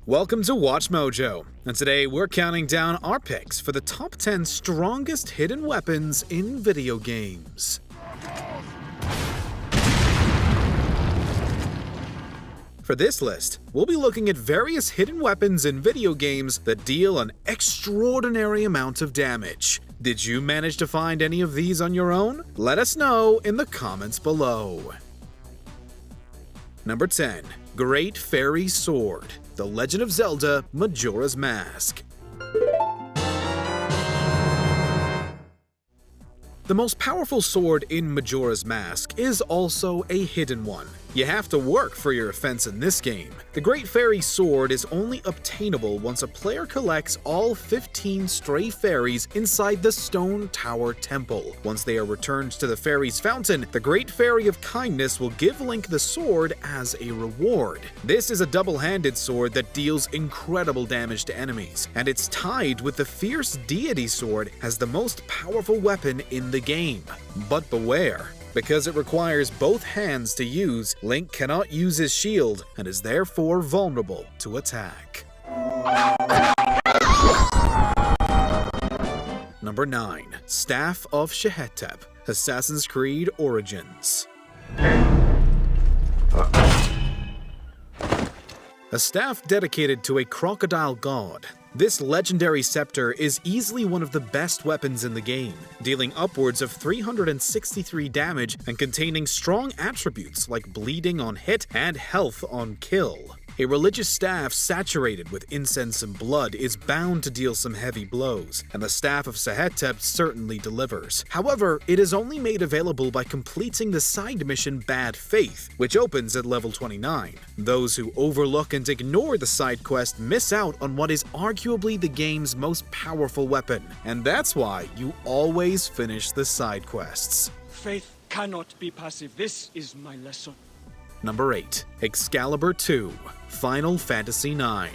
Welcome to Watch Mojo, and today we're counting down our picks for the top 10 strongest hidden weapons in video games. For this list, we'll be looking at various hidden weapons in video games that deal an extraordinary amount of damage. Did you manage to find any of these on your own? Let us know in the comments below. Number 10. Great Fairy Sword. The Legend of Zelda Majora's Mask. The most powerful sword in Majora's Mask is also a hidden one. You have to work for your offense in this game. The Great Fairy Sword is only obtainable once a player collects all 15 stray fairies inside the Stone Tower Temple. Once they are returned to the Fairies' Fountain, the Great Fairy of Kindness will give Link the sword as a reward. This is a double-handed sword that deals incredible damage to enemies, and it's tied with the Fierce Deity Sword as the most powerful weapon in the game. But beware. Because it requires both hands to use, Link cannot use his shield and is therefore vulnerable to attack. Number 9. Staff of Shehetep, Assassin's Creed Origins. A staff dedicated to a crocodile god. This legendary scepter is easily one of the best weapons in the game, dealing upwards of 363 damage and containing strong attributes like bleeding on hit and health on kill. A religious staff saturated with incense and blood is bound to deal some heavy blows, and the Staff of Shehetep certainly delivers. However, it is only made available by completing the side mission Bad Faith, which opens at level 29. Those who overlook and ignore the side quest miss out on what is arguably the game's most powerful weapon, and that's why you always finish the side quests. Faith cannot be passive. This is my lesson. Number 8. Excalibur 2, Final Fantasy IX.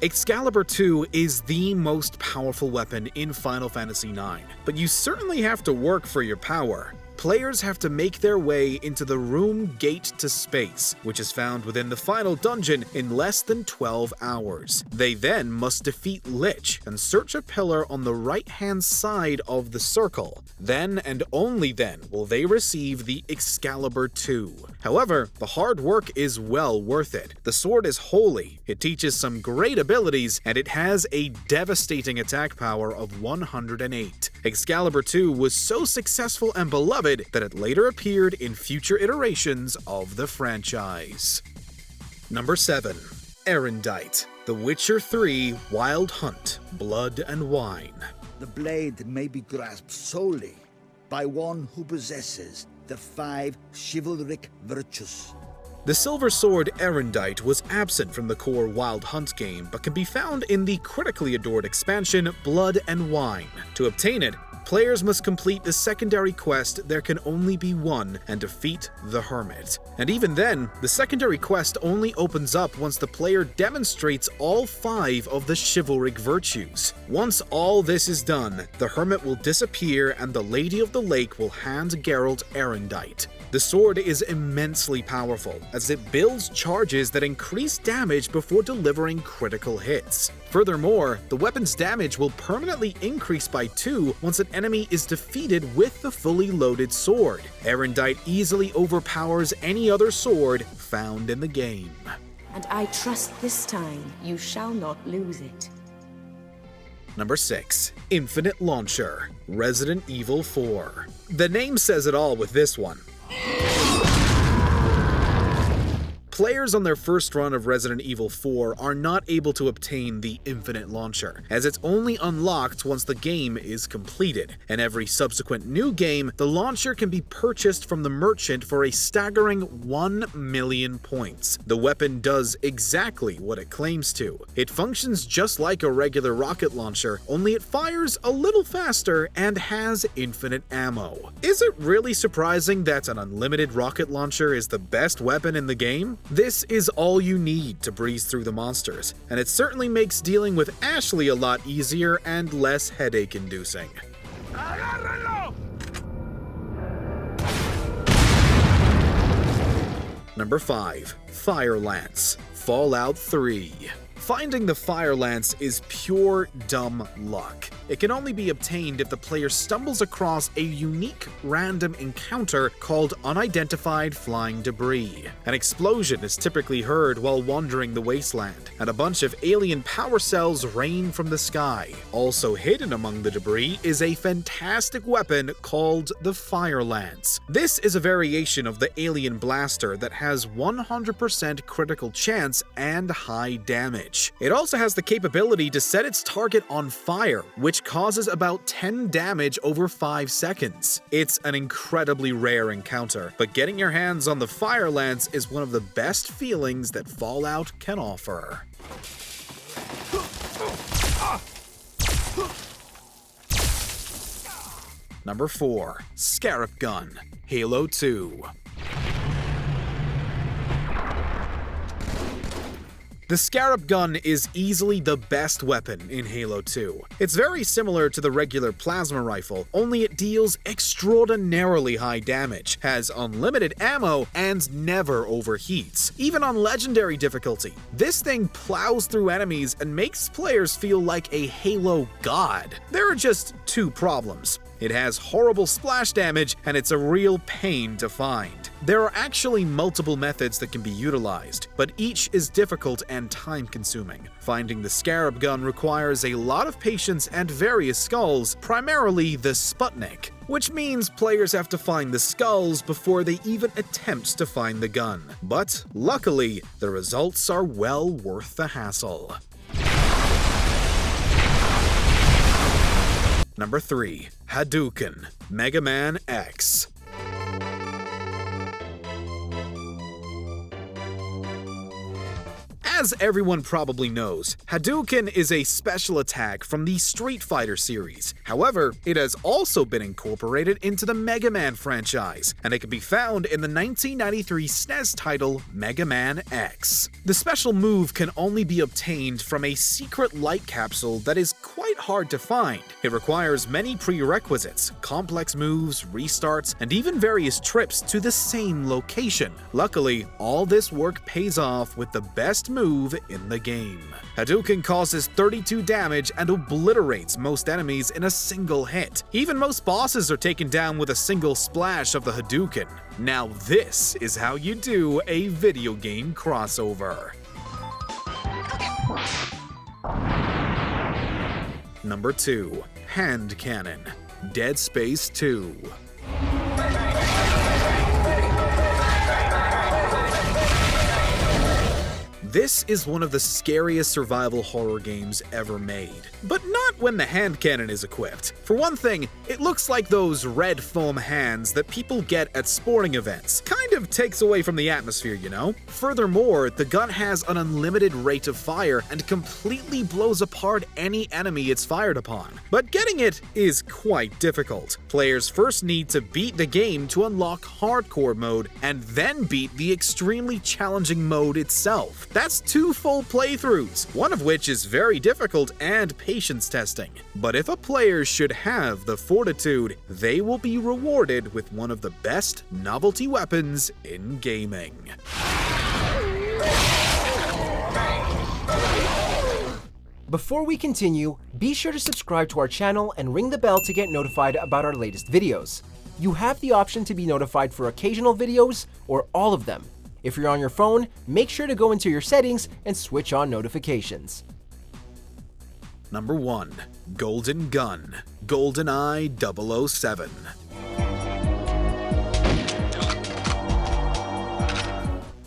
Excalibur 2 is the most powerful weapon in Final Fantasy IX, but you certainly have to work for your power. Players have to make their way into the room Gate to Space, which is found within the final dungeon in less than 12 hours. They then must defeat Lich and search a pillar on the right-hand side of the circle. Then and only then will they receive the Excalibur 2. However, the hard work is well worth it. The sword is holy, it teaches some great abilities, and it has a devastating attack power of 108. Excalibur 2 was so successful and beloved that it later appeared in future iterations of the franchise. Number 7. Erendite, The Witcher 3 Wild Hunt, Blood and Wine. The blade may be grasped solely by one who possesses the 5 chivalric virtues. The silver sword Erendite was absent from the core Wild Hunt game, but can be found in the critically adored expansion Blood and Wine. To obtain it, players must complete the secondary quest There Can Only Be One and defeat the Hermit. And even then, the secondary quest only opens up once the player demonstrates all 5 of the chivalric virtues. Once all this is done, the Hermit will disappear and the Lady of the Lake will hand Geralt Erendite. The sword is immensely powerful, as it builds charges that increase damage before delivering critical hits. Furthermore, the weapon's damage will permanently increase by 2 once an enemy is defeated with the fully loaded sword. Erendite easily overpowers any other sword found in the game. And I trust this time you shall not lose it. Number 6. Infinite Launcher, Resident Evil 4. The name says it all with this one. Players on their first run of Resident Evil 4 are not able to obtain the Infinite Launcher, as it's only unlocked once the game is completed. In every subsequent new game, the launcher can be purchased from the merchant for a staggering 1 million points. The weapon does exactly what it claims to. It functions just like a regular rocket launcher, only it fires a little faster and has infinite ammo. Is it really surprising that an unlimited rocket launcher is the best weapon in the game? This is all you need to breeze through the monsters, and it certainly makes dealing with Ashley a lot easier and less headache-inducing. Number 5. Fire Lance, Fallout 3. Finding the Fire Lance is pure dumb luck. It can only be obtained if the player stumbles across a unique random encounter called unidentified flying debris. An explosion is typically heard while wandering the wasteland, and a bunch of alien power cells rain from the sky. Also hidden among the debris is a fantastic weapon called the Fire Lance. This is a variation of the alien blaster that has 100% critical chance and high damage. It also has the capability to set its target on fire, which causes about 10 damage over 5 seconds. It's an incredibly rare encounter, but getting your hands on the Fire Lance is one of the best feelings that Fallout can offer. Number 4. Scarab Gun, Halo 2. The Scarab Gun is easily the best weapon in Halo 2. It's very similar to the regular plasma rifle, only it deals extraordinarily high damage, has unlimited ammo, and never overheats, even on legendary difficulty. This thing plows through enemies and makes players feel like a Halo god. There are just 2 problems. It has horrible splash damage, and it's a real pain to find. There are actually multiple methods that can be utilized, but each is difficult and time-consuming. Finding the Scarab Gun requires a lot of patience and various skulls, primarily the Sputnik, which means players have to find the skulls before they even attempt to find the gun. But luckily, the results are well worth the hassle. Number 3. Hadouken, Mega Man X. As everyone probably knows, Hadouken is a special attack from the Street Fighter series. However, it has also been incorporated into the Mega Man franchise, and it can be found in the 1993 SNES title Mega Man X. The special move can only be obtained from a secret light capsule that is quite hard to find. It requires many prerequisites, complex moves, restarts, and even various trips to the same location. Luckily, all this work pays off with the best move in the game. Hadouken causes 32 damage and obliterates most enemies in a single hit. Even most bosses are taken down with a single splash of the Hadouken. Now this is how you do a video game crossover. Number 2. Hand Cannon, Dead Space 2. This is one of the scariest survival horror games ever made, but not when the hand cannon is equipped. For one thing, it looks like those red foam hands that people get at sporting events. Kind of takes away from the atmosphere, you know? Furthermore, the gun has an unlimited rate of fire and completely blows apart any enemy it's fired upon. But getting it is quite difficult. Players first need to beat the game to unlock hardcore mode, and then beat the extremely challenging mode itself. That's 2 full playthroughs, one of which is very difficult and patience testing. But if a player should have the fortitude, they will be rewarded with one of the best novelty weapons in gaming. Before we continue, be sure to subscribe to our channel and ring the bell to get notified about our latest videos. You have the option to be notified for occasional videos or all of them. If you're on your phone, make sure to go into your settings and switch on notifications. Number 1. Golden Gun, GoldenEye 007.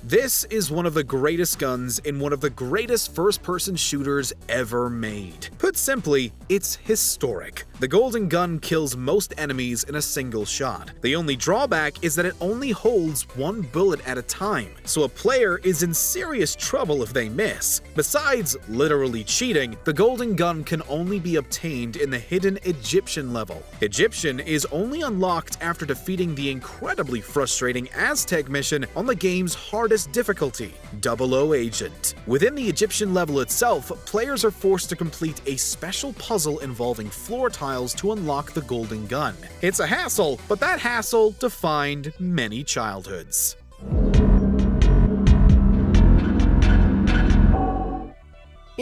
This is one of the greatest guns in one of the greatest first-person shooters ever made. Put simply, it's historic. The Golden Gun kills most enemies in a single shot. The only drawback is that it only holds 1 bullet at a time, so a player is in serious trouble if they miss. Besides literally cheating, the Golden Gun can only be obtained in the hidden Egyptian level. Egyptian is only unlocked after defeating the incredibly frustrating Aztec mission on the game's hardest difficulty, 00 Agent. Within the Egyptian level itself, players are forced to complete a special puzzle involving floor tiles to unlock the Golden Gun. It's a hassle, but that hassle defined many childhoods.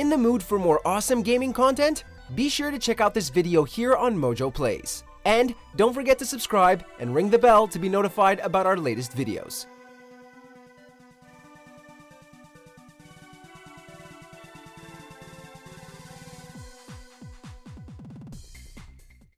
In the mood for more awesome gaming content? Be sure to check out this video here on Mojo Plays. And don't forget to subscribe and ring the bell to be notified about our latest videos.